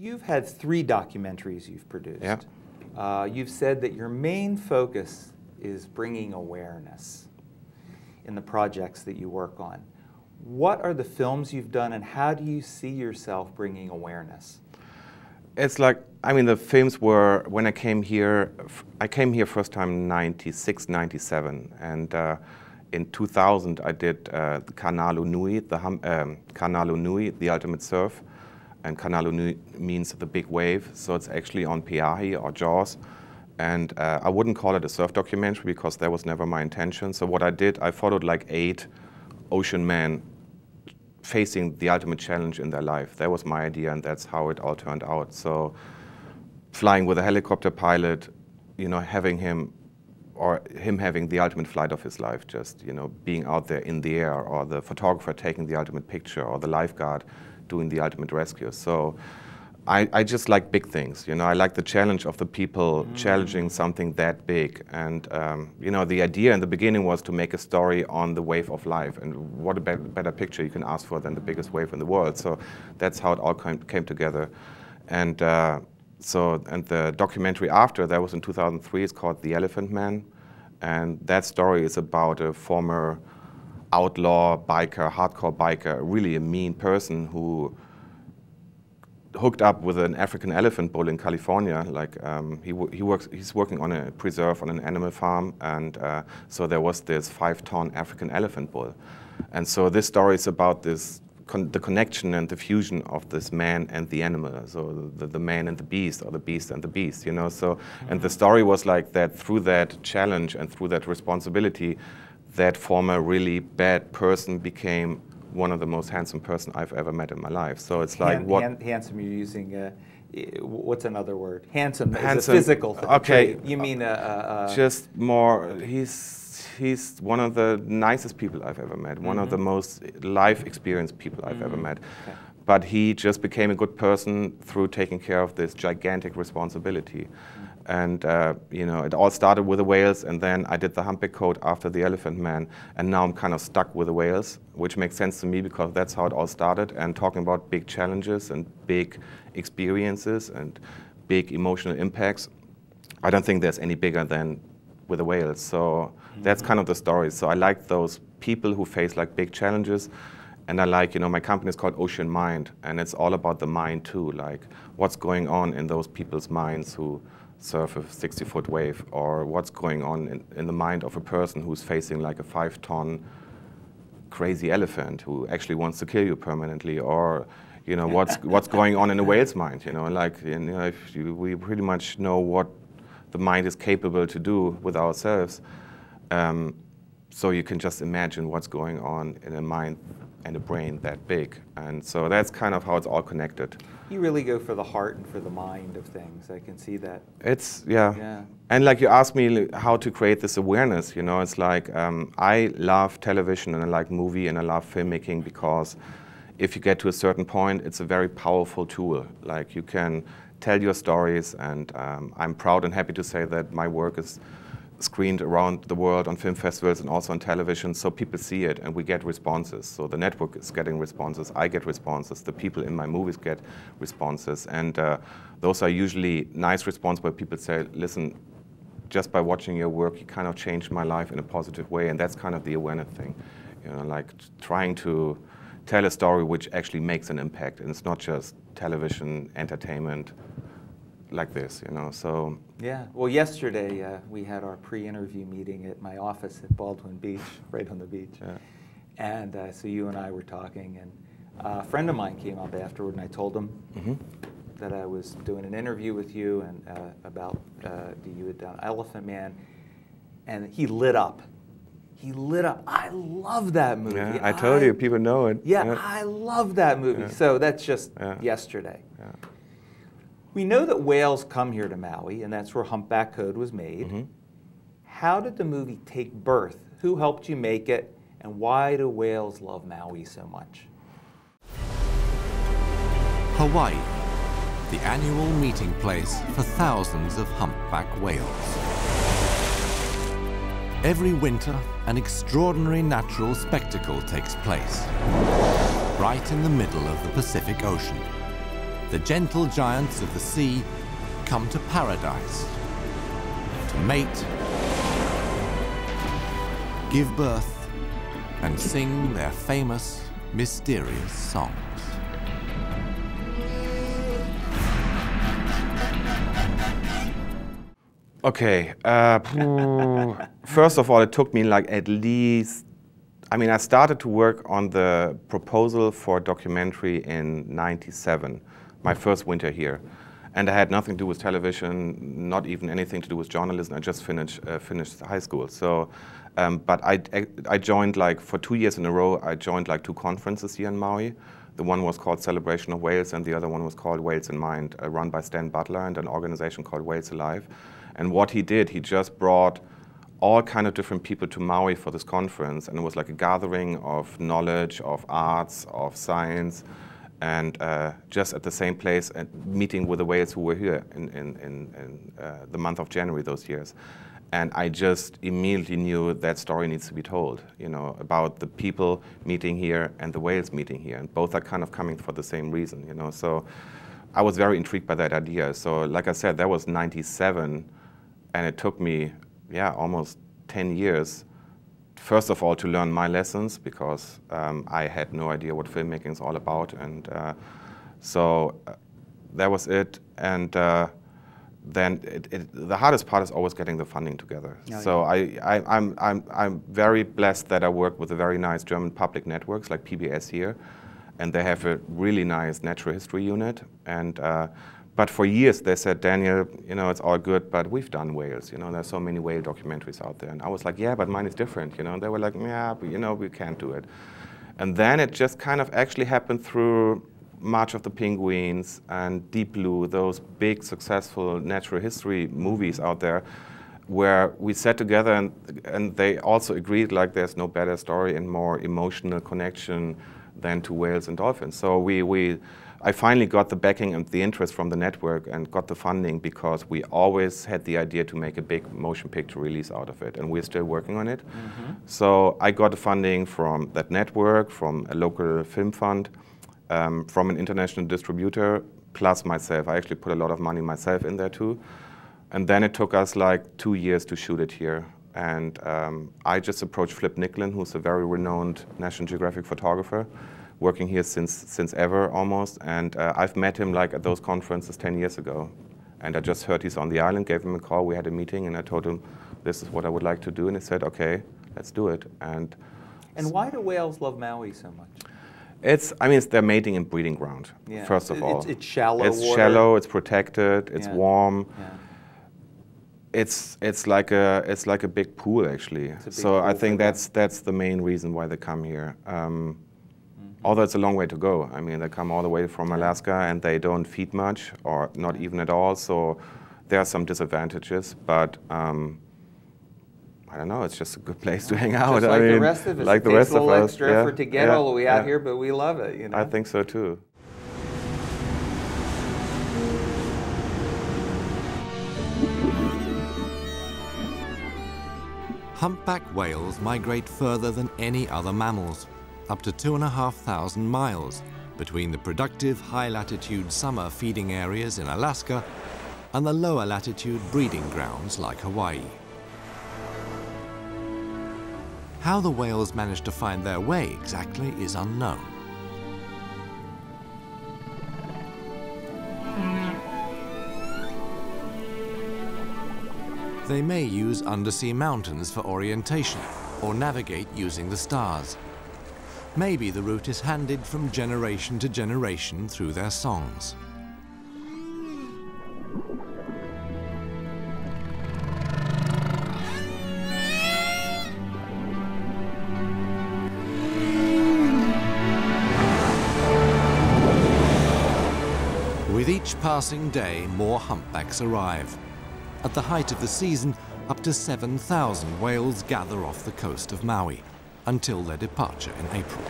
You've had 3 documentaries you've produced. Yeah. You've said that your main focus is bringing awareness in the projects that you work on. What are the films you've done, and how do you see yourself bringing awareness? It's like, I mean, the films were, when I came here first time in 96, 97, and in 2000 I did Kanalu Nui, Kanalu Nui, The Ultimate Surf, and Kanalu Nui means the big wave, so it's actually on Peahi or Jaws, and I wouldn't call it a surf documentary because that was never my intention. So what I did, I followed like 8 ocean men facing the ultimate challenge in their life. That was my idea, and that's how it all turned out. So flying with a helicopter pilot, you know, having him having the ultimate flight of his life, just, you know, being out there in the air, or the photographer taking the ultimate picture, or the lifeguard doing the ultimate rescue. So I just like big things, you know. I like the challenge of the people challenging something that big. And, you know, the idea in the beginning was to make a story on the wave of life. And what a better picture you can ask for than the biggest wave in the world. So that's how it all came together. And and the documentary after, that was in 2003, it's called The Elephant Man. And that story is about a former outlaw biker, hardcore biker, really a mean person who hooked up with an African elephant bull in California. Like he's working on a preserve on an animal farm, and so there was this 5-ton African elephant bull, and so this story is about this the connection and the fusion of this man and the animal, so the man and the beast, or the beast and the beast, you know. So and the story was like that through that challenge and through that responsibility, that former really bad person became one of the most handsome person I've ever met in my life. So it's like handsome. You're using what's another word? Handsome. Is a physical thing. Okay. You mean just more. He's one of the nicest people I've ever met. One of the most life experienced people I've ever met. Okay. But he just became a good person through taking care of this gigantic responsibility. And you know, it all started with the whales, and then I did the Humpback Code after the Elephant Man, and now I'm kind of stuck with the whales, which makes sense to me because that's how it all started. And talking about big challenges and big experiences and big emotional impacts, I don't think there's any bigger than with the whales. So that's kind of the story. So I like those people who face like big challenges. And I like, you know, my company is called Ocean Mind, and it's all about the mind too, like what's going on in those people's minds who surf a 60-foot wave, or what's going on in the mind of a person who's facing like a 5-ton crazy elephant who actually wants to kill you permanently, or, you know, what's going on in a whale's mind, you know, like, you know, we pretty much know what the mind is capable to do with ourselves. So you can just imagine what's going on in a mind and a brain that big. And so that's kind of how it's all connected. You really go for the heart and for the mind of things. I can see that. It's, yeah. And like you asked me how to create this awareness, you know, it's like I love television and I like movie and I love filmmaking because if you get to a certain point, it's a very powerful tool. Like you can tell your stories, and I'm proud and happy to say that my work is screened around the world on film festivals and also on television, so people see it and we get responses. So the network is getting responses, I get responses, the people in my movies get responses, and those are usually nice responses where people say, listen, just by watching your work, you kind of changed my life in a positive way, and that's kind of the awareness thing. You know, like trying to tell a story which actually makes an impact, and it's not just television, entertainment, like this, you know, so. Yeah, well, yesterday we had our pre-interview meeting at my office at Baldwin Beach, right on the beach. Yeah. And so you and I were talking, and a friend of mine came up afterward, and I told him that I was doing an interview with you and about you had done Elephant Man, and he lit up. He lit up. I love that movie. Yeah, I told you, people know it. Yeah, I love that movie. Yeah. So that's just yesterday. Yeah. We know that whales come here to Maui, and that's where Humpback Code was made. How did the movie take birth? Who helped you make it? And why do whales love Maui so much? Hawaii, the annual meeting place for thousands of humpback whales. Every winter, an extraordinary natural spectacle takes place, right in the middle of the Pacific Ocean. the gentle giants of the sea come to paradise to mate, give birth, and sing their famous, mysterious songs. Okay, first of all, it took me like at least, I mean, I started to work on the proposal for a documentary in '97, my first winter here. And I had nothing to do with television, not even anything to do with journalism. I just finished high school. So, but I joined like, for 2 years in a row, I joined like 2 conferences here in Maui. The one was called Celebration of Whales, and the other one was called Whales in Mind, run by Stan Butler and an organization called Whales Alive. And what he did, he just brought all kind of different people to Maui for this conference, and it was like a gathering of knowledge, of arts, of science, and just at the same place, and meeting with the whales who were here in the month of January those years. And I just immediately knew that story needs to be told, you know, about the people meeting here and the whales meeting here, and both are kind of coming for the same reason, you know. So I was very intrigued by that idea. So like I said, that was '97, and it took me, yeah, almost 10 years, first of all, to learn my lessons, because I had no idea what filmmaking is all about. And so that was it. And then the hardest part is always getting the funding together. Oh, so yeah. I'm very blessed that I work with a very nice German public networks like PBS here. And they have a really nice natural history unit. And but for years they said, Daniel, you know, it's all good, but we've done whales. You know, there's so many whale documentaries out there. And I was like, yeah, but mine is different. You know, and they were like, yeah, but you know, we can't do it. And then it just kind of actually happened through March of the Penguins and Deep Blue, those big successful natural history movies out there, where we sat together and they also agreed like there's no better story and more emotional connection than to whales and dolphins. So I finally got the backing and the interest from the network and got the funding, because we always had the idea to make a big motion picture release out of it, and we're still working on it. Mm-hmm. So I got the funding from that network, from a local film fund, from an international distributor, plus myself. I actually put a lot of money myself in there too. And then it took us like 2 years to shoot it here. And I just approached Flip Nicklin, who's a very renowned National Geographic photographer, working here since ever almost. And I've met him like at those conferences 10 years ago. And I just heard he's on the island, gave him a call, we had a meeting, and I told him, this is what I would like to do. And he said, okay, let's do it. And why do whales love Maui so much? It's their mating and breeding ground, yeah. First of all. It's shallow It's water. shallow, it's protected, it's warm. Yeah. It's like a big pool, actually. So I think that's the main reason why they come here. Although it's a long way to go. I mean, they come all the way from Alaska, and they don't feed much, or not even at all. So there are some disadvantages, but I don't know. It's just a good place to hang out. Just like the rest of us. Like the rest of us. It takes a little extra effort to get all the way out here, but we love it. You know? I think so too. Humpback whales migrate further than any other mammals, up to 2,500 miles between the productive high-latitude summer feeding areas in Alaska and the lower latitude breeding grounds like Hawaii. How the whales manage to find their way exactly is unknown. They may use undersea mountains for orientation or navigate using the stars. Maybe the route is handed from generation to generation through their songs. With each passing day, more humpbacks arrive. At the height of the season, up to 7,000 whales gather off the coast of Maui until their departure in April.